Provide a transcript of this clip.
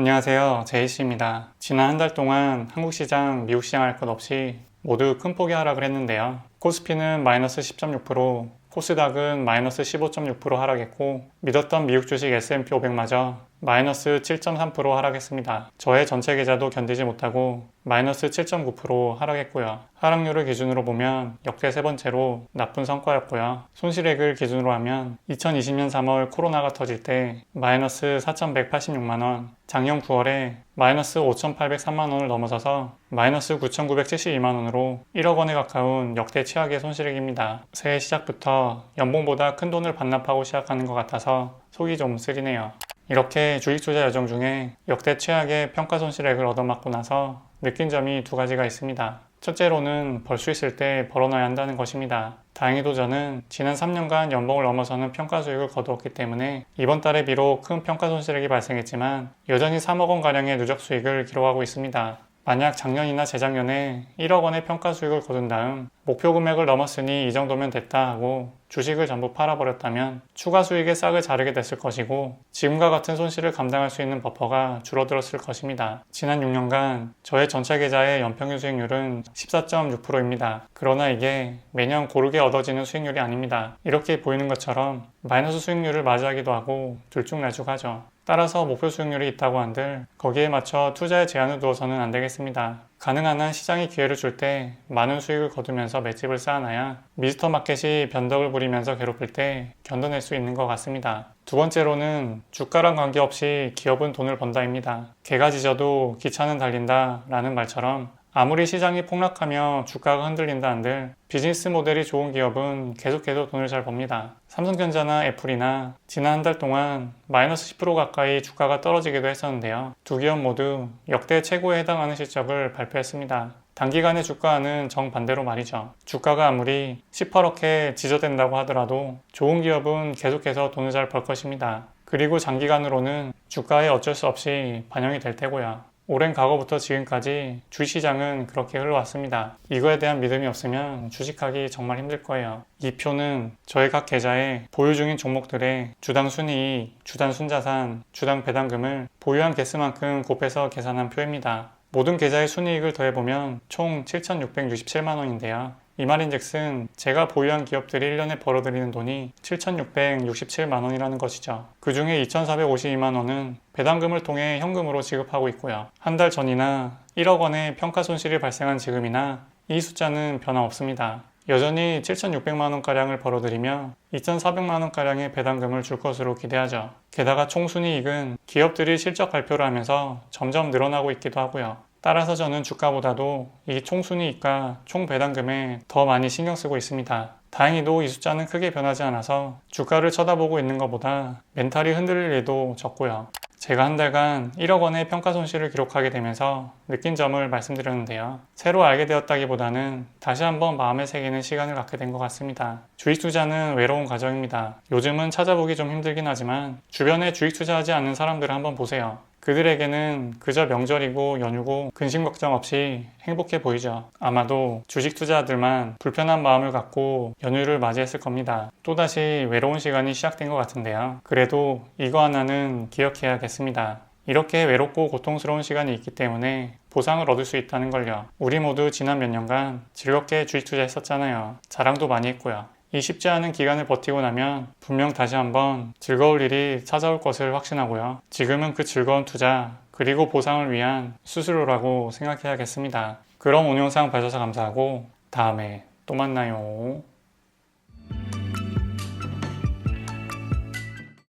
안녕하세요. 제이씨입니다. 지난 한 달 동안 한국 시장, 미국 시장 할 것 없이 모두 큰 폭의 하락을 했는데요. 코스피는 마이너스 10.6%, 코스닥은 마이너스 15.6% 하락했고 믿었던 미국 주식 S&P 500마저 마이너스 7.3% 하락했습니다. 저의 전체 계좌도 견디지 못하고 마이너스 7.9% 하락했고요. 하락률을 기준으로 보면 역대 세 번째로 나쁜 성과였고요. 손실액을 기준으로 하면 2020년 3월 코로나가 터질 때 마이너스 4,186만원, 작년 9월에 마이너스 5,803만원을 넘어서서 마이너스 9,972만원으로 1억 원에 가까운 역대 최악의 손실액입니다. 새해 시작부터 연봉보다 큰 돈을 반납하고 시작하는 것 같아서 속이 좀 쓰리네요. 이렇게 주식 투자 여정 중에 역대 최악의 평가 손실액을 얻어맞고 나서 느낀 점이 두 가지가 있습니다. 첫째로는 벌 수 있을 때 벌어놔야 한다는 것입니다. 다행히도 저는 지난 3년간 연봉을 넘어서는 평가 수익을 거두었기 때문에 이번 달에 비록 큰 평가 손실액이 발생했지만 여전히 3억 원가량의 누적 수익을 기록하고 있습니다. 만약 작년이나 재작년에 1억 원의 평가 수익을 거둔 다음 목표 금액을 넘었으니 이 정도면 됐다 하고 주식을 전부 팔아버렸다면 추가 수익의 싹을 자르게 됐을 것이고 지금과 같은 손실을 감당할 수 있는 버퍼가 줄어들었을 것입니다. 지난 6년간 저의 전체 계좌의 연평균 수익률은 14.6%입니다. 그러나 이게 매년 고르게 얻어지는 수익률이 아닙니다. 이렇게 보이는 것처럼 마이너스 수익률을 맞이하기도 하고 들쭉날쭉하죠. 따라서 목표 수익률이 있다고 한들 거기에 맞춰 투자에 제한을 두어서는 안 되겠습니다. 가능한 한 시장이 기회를 줄 때 많은 수익을 거두면서 맷집을 쌓아놔야 미스터 마켓이 변덕을 부리면서 괴롭힐 때 견뎌낼 수 있는 것 같습니다. 두 번째로는 주가랑 관계없이 기업은 돈을 번다입니다. 개가 짖어도 기차는 달린다 라는 말처럼 아무리 시장이 폭락하며 주가가 흔들린다 한들 비즈니스 모델이 좋은 기업은 계속해서 돈을 잘 법니다. 삼성전자나 애플이나 지난 한 달 동안 마이너스 10% 가까이 주가가 떨어지기도 했었는데요. 두 기업 모두 역대 최고에 해당하는 실적을 발표했습니다. 단기간의 주가는 정반대로 말이죠. 주가가 아무리 시퍼렇게 지저댄다고 하더라도 좋은 기업은 계속해서 돈을 잘 벌 것입니다. 그리고 장기간으로는 주가에 어쩔 수 없이 반영이 될 테고요. 오랜 과거부터 지금까지 주식시장은 그렇게 흘러왔습니다. 이거에 대한 믿음이 없으면 주식하기 정말 힘들 거예요. 이 표는 저의 각 계좌에 보유 중인 종목들의 주당 순이익, 주당 순자산, 주당 배당금을 보유한 개수만큼 곱해서 계산한 표입니다. 모든 계좌의 순이익을 더해보면 총 7,667만원인데요. 이 말인즉슨 제가 보유한 기업들이 1년에 벌어들이는 돈이 7,667만원이라는 것이죠. 그 중에 2,452만원은 배당금을 통해 현금으로 지급하고 있고요. 한 달 전이나 1억 원의 평가 손실이 발생한 지금이나 이 숫자는 변함없습니다. 여전히 7,600만원가량을 벌어들이며 2,400만원가량의 배당금을 줄 것으로 기대하죠. 게다가 총순이익은 기업들이 실적 발표를 하면서 점점 늘어나고 있기도 하고요. 따라서 저는 주가보다도 이 총순이익과 총배당금에 더 많이 신경 쓰고 있습니다. 다행히도 이 숫자는 크게 변하지 않아서 주가를 쳐다보고 있는 것보다 멘탈이 흔들릴 일도 적고요. 제가 한 달간 1억 원의 평가 손실을 기록하게 되면서 느낀 점을 말씀드렸는데요. 새로 알게 되었다기보다는 다시 한번 마음에 새기는 시간을 갖게 된 것 같습니다. 주식 투자는 외로운 과정입니다. 요즘은 찾아보기 좀 힘들긴 하지만 주변에 주식 투자하지 않는 사람들을 한번 보세요. 그들에게는 그저 명절이고 연휴고 근심 걱정 없이 행복해 보이죠. 아마도 주식 투자자들만 불편한 마음을 갖고 연휴를 맞이했을 겁니다. 또다시 외로운 시간이 시작된 것 같은데요. 그래도 이거 하나는 기억해야겠습니다. 이렇게 외롭고 고통스러운 시간이 있기 때문에 보상을 얻을 수 있다는 걸요. 우리 모두 지난 몇 년간 즐겁게 주식 투자했었잖아요. 자랑도 많이 했고요. 이 쉽지 않은 기간을 버티고 나면 분명 다시 한번 즐거울 일이 찾아올 것을 확신하고요. 지금은 그 즐거운 투자 그리고 보상을 위한 수수료라고 생각해야겠습니다. 그럼 오늘 영상 봐주셔서 감사하고 다음에 또 만나요.